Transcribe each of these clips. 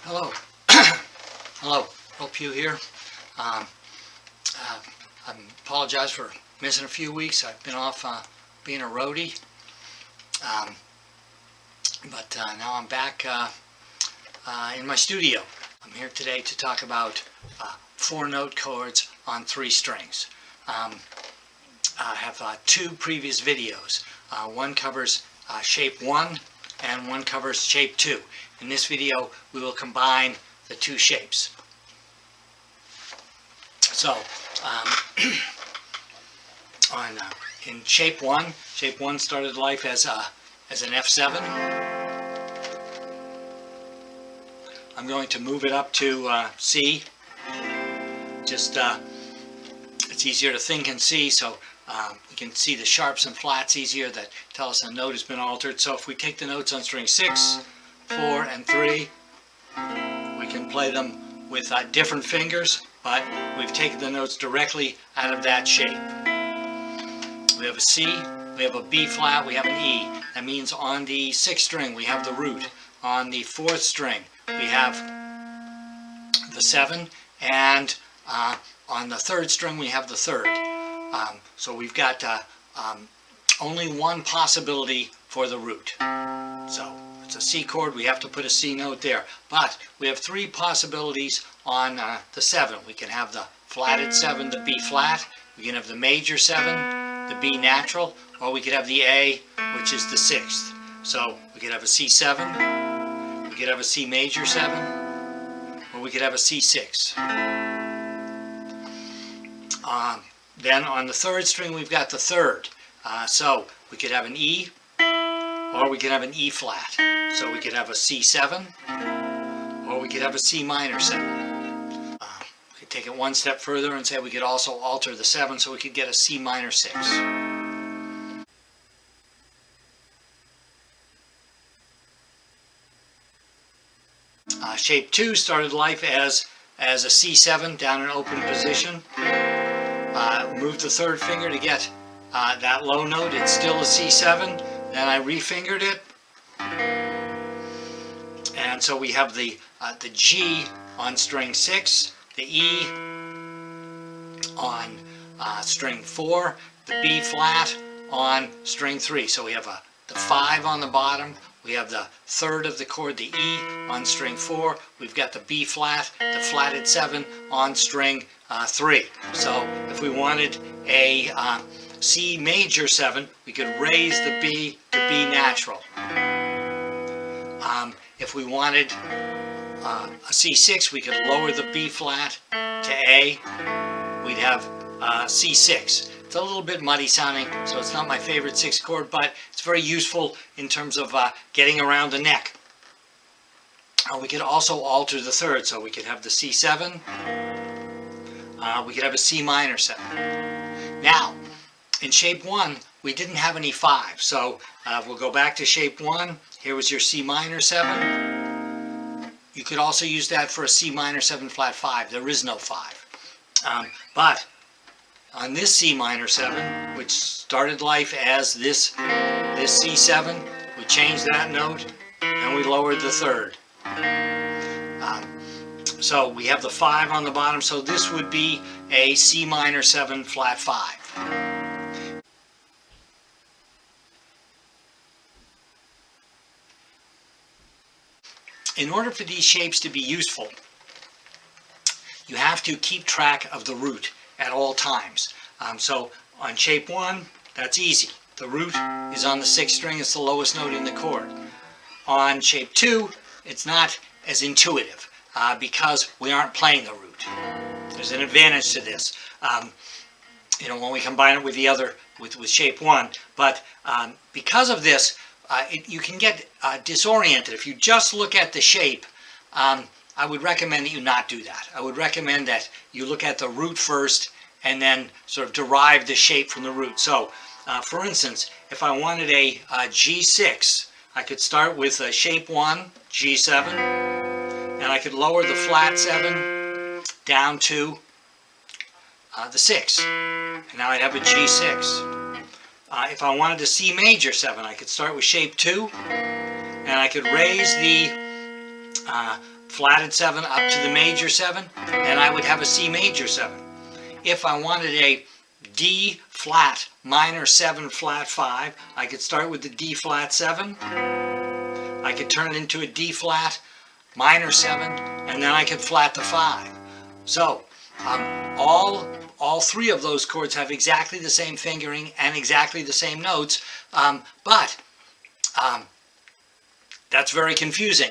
Hello. Hello. Hope you here. I apologize for missing a few weeks. I've been off being a roadie. But now I'm back in my studio. I'm here today to talk about 4 note chords on 3 strings. I have 2 previous videos. One covers shape 1 and one covers shape 2. In this video we will combine the 2 shapes. So in shape 1 started life as an F7. I'm going to move it up to C. Just it's easier to think in C, so we can see the sharps and flats easier that tell us a note has been altered. So if we take the notes on string 6, 4, and 3, we can play them with different fingers, but we've taken the notes directly out of that shape. We have a C, we have a B flat, we have an E. That means on the 6th string we have the root. On the 4th string we have the 7, and on the 3rd string we have the 3rd. So we've got only one possibility for the root. So it's a C chord, we have to put a C note there. But we have 3 possibilities on the 7. We can have the flatted 7, the B flat. We can have the major 7, the B natural, or we could have the A, which is the 6th. So we could have a C7, we could have a C major 7, or we could have a C6. Then on the 3rd string we've got the 3rd. So we could have an E, or we could have an E flat. So we could have a C7, or we could have a C minor 7. We could take it one step further and say we could also alter the 7, so we could get a C minor 6. Shape 2 started life as a C7 down in open position. Moved the 3rd finger to get that low note. It's still a C7. Then I refingered it, and so we have the G on string 6, the E on string 4, the B flat on string 3. So we have the 5 on the bottom. We have the 3rd of the chord, the E, on string 4. We've got the B flat, the flatted 7 on string 3. So if we wanted a C major 7, we could raise the B to B natural. If we wanted a C6, we could lower the B flat to A. We'd have C6. It's a little bit muddy sounding, so it's not my favorite 6th chord, but it's very useful in terms of getting around the neck. We could also alter the 3rd, so we could have the C7. We could have a C minor 7. Now, in shape 1, we didn't have any 5, so we'll go back to shape 1. Here was your C minor 7. You could also use that for a C minor 7 flat 5. There is no 5. But on this C minor 7, which started life as this C7, we changed that note and we lowered the 3rd. So we have the 5 on the bottom, so this would be a C minor 7 flat 5. In order for these shapes to be useful, you have to keep track of the root at all times. So on shape 1, that's easy. The root is on the 6th string, it's the lowest note in the chord. On shape 2, it's not as intuitive because we aren't playing the root. There's an advantage to this, when we combine it with the other, with shape 1. But because of this, you can get disoriented. If you just look at the shape, I would recommend that you not do that. I would recommend that you look at the root first and then sort of derive the shape from the root. So, for instance, if I wanted a G6, I could start with shape 1, G7, and I could lower the flat 7 down to the 6. And now I'd have a G6. If I wanted a C major 7, I could start with shape 2, and I could raise the flatted 7 up to the major 7, and I would have a C major 7. If I wanted a D flat minor 7 flat 5, I could start with the D flat 7. I could turn it into a D flat minor 7, and then I could flat the 5. So all three of those chords have exactly the same fingering and exactly the same notes, but that's very confusing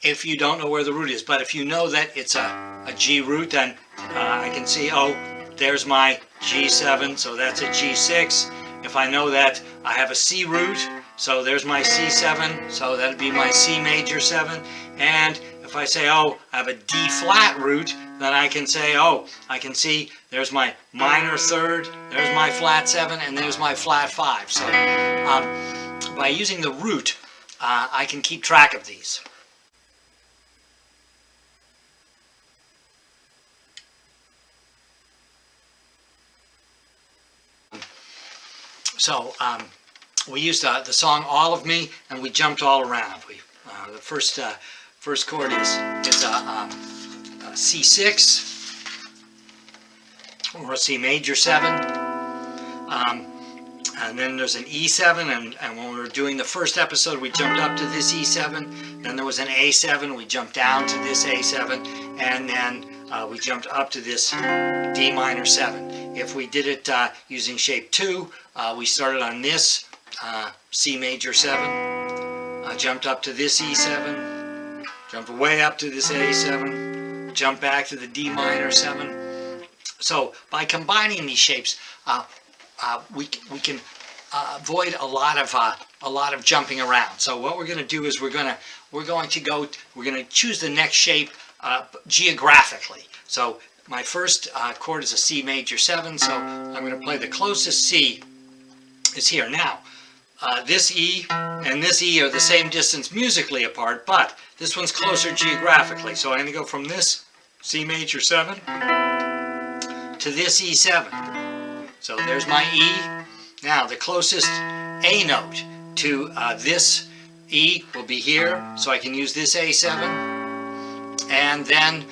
if you don't know where the root is. But if you know that it's a G root, then I can see, oh, there's my G7, so that's a G6. If I know that I have a C root, so there's my C7, so that'd be my C major 7. And if I say, oh, I have a D flat root, then I can say, oh, I can see there's my minor 3rd, there's my flat 7, and there's my flat 5. So by using the root, I can keep track of these. So we used the song All of Me, and we jumped all around. The first chord is a C6 or a C major 7, and then there's an E7, and when we were doing the first episode, we jumped up to this E7. Then there was an A7, we jumped down to this A7, and then we jumped up to this D minor 7. If we did it using shape 2, we started on this C major 7, jumped up to this E7, jumped way up to this A7, jumped back to the D minor 7. So by combining these shapes, we can avoid a lot of jumping around. So what we're going to do is we're going to choose the next shape geographically. So my first chord is a C major 7, so I'm going to play the closest C is here. Now, this E and this E are the same distance musically apart, but this one's closer geographically. So I'm going to go from this C major 7 to this E7. So there's my E. Now, the closest A note to this E will be here, so I can use this A7. And then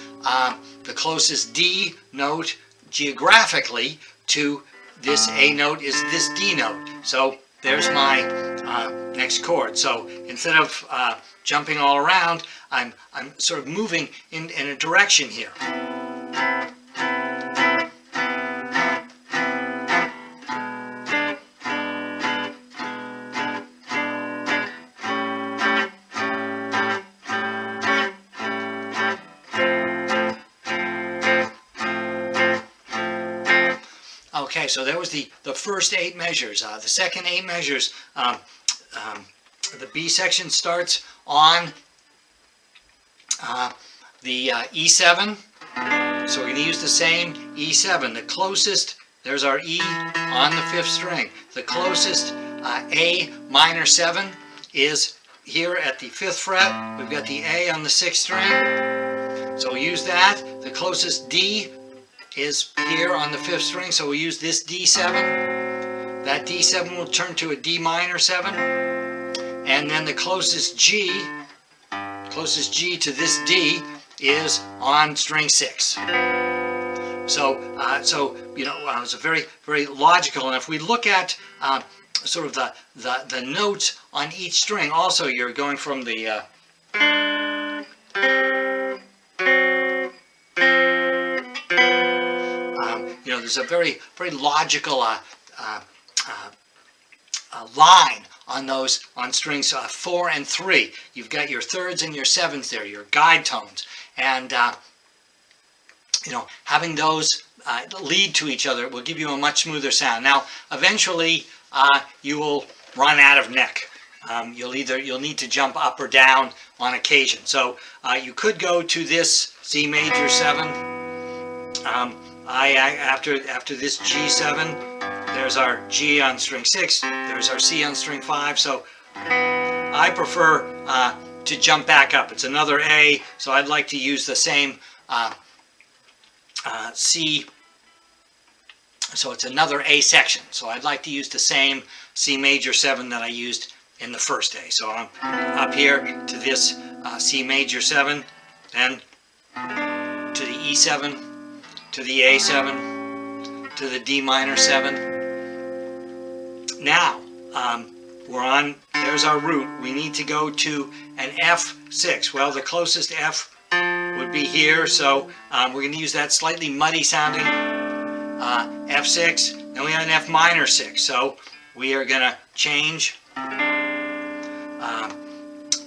the closest D note geographically to this A note is this D note. So there's my next chord. So instead of jumping all around, I'm sort of moving in a direction here. Okay, so there was the first 8 measures. The second 8 measures, the B section starts on the E7. So we're going to use the same E7. The closest, there's our E on the 5th string. The closest A minor 7 is here at the 5th fret. We've got the A on the 6th string. So we'll use that. The closest D is here on the 5th string, so we'll use this D7. That D7 will turn to a D minor 7, and then the closest G to this D is on string 6. So you know, it's a very, very logical. And if we look at sort of the notes on each string, also you're going from the you know, there's a very, very logical line on those, on strings 4 and 3. You've got your 3rds and your 7ths there, your guide tones, and you know, having those lead to each other will give you a much smoother sound. Now, eventually, you will run out of neck. You'll need to jump up or down on occasion. So you could go to this C major 7. After this G7, there's our G on string 6, there's our C on string 5, so I prefer to jump back up. It's another A, so I'd like to use the same C, so it's another A section, so I'd like to use the same C major 7 that I used in the first A. So I'm up here to this C major 7, then to the E7, to the A7, to the D minor 7. Now, we're on, there's our root. We need to go to an F6. Well, the closest F would be here, so we're going to use that slightly muddy sounding F6. Then we have an F minor 6, so we are going to change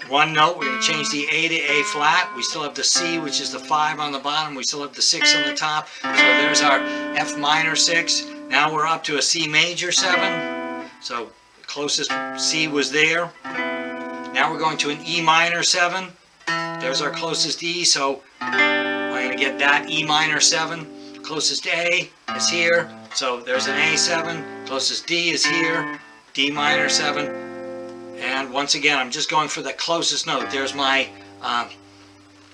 one note. We're going to change the A to A flat. We still have the C, which is the 5 on the bottom. We still have the 6 on the top. So there's our F minor 6. Now we're up to a C major 7. So the closest C was there. Now we're going to an E minor 7. There's our closest E, so I'm going to get that E minor 7. Closest A is here, so there's an A7. Closest D is here, D minor 7. And once again, I'm just going for the closest note. There's my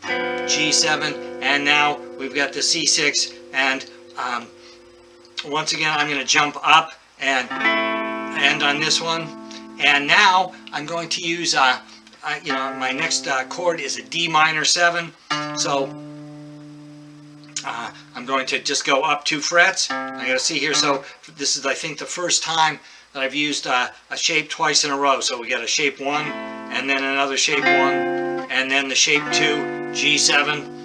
G7, and now we've got the C6. And once again, I'm going to jump up and end on this one. And now I'm going to use, my next chord is a D minor 7. So I'm going to just go up 2 frets. I got to see here. So this is, I think, the first time that I've used a shape twice in a row. So we got a shape 1, and then another shape 1, and then the shape 2, G7.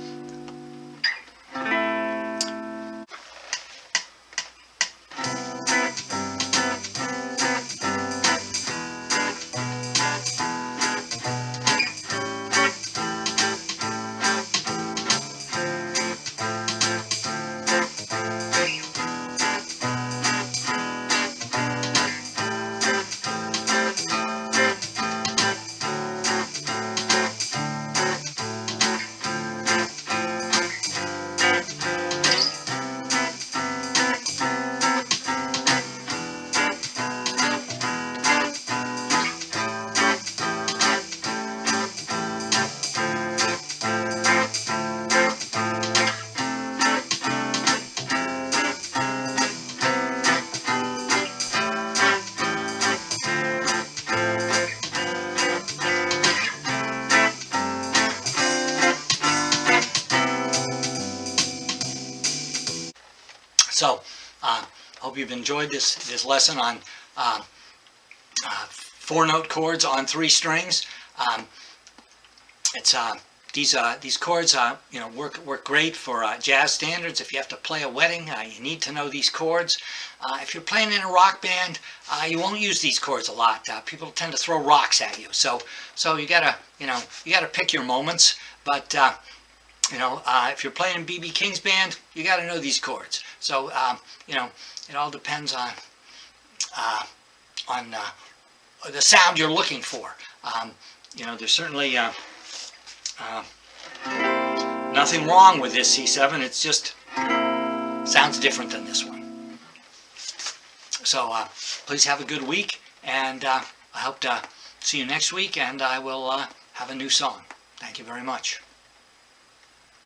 So, hope you've enjoyed this lesson on 4-note chords on 3 strings. These chords work great for jazz standards. If you have to play a wedding, you need to know these chords. If you're playing in a rock band, you won't use these chords a lot. People tend to throw rocks at you. So you gotta pick your moments. But if you're playing in B.B. King's band, you got to know these chords. So, it all depends on the sound you're looking for. There's certainly nothing wrong with this C7. It's just sounds different than this one. So, please have a good week, and I hope to see you next week, and I will have a new song. Thank you very much.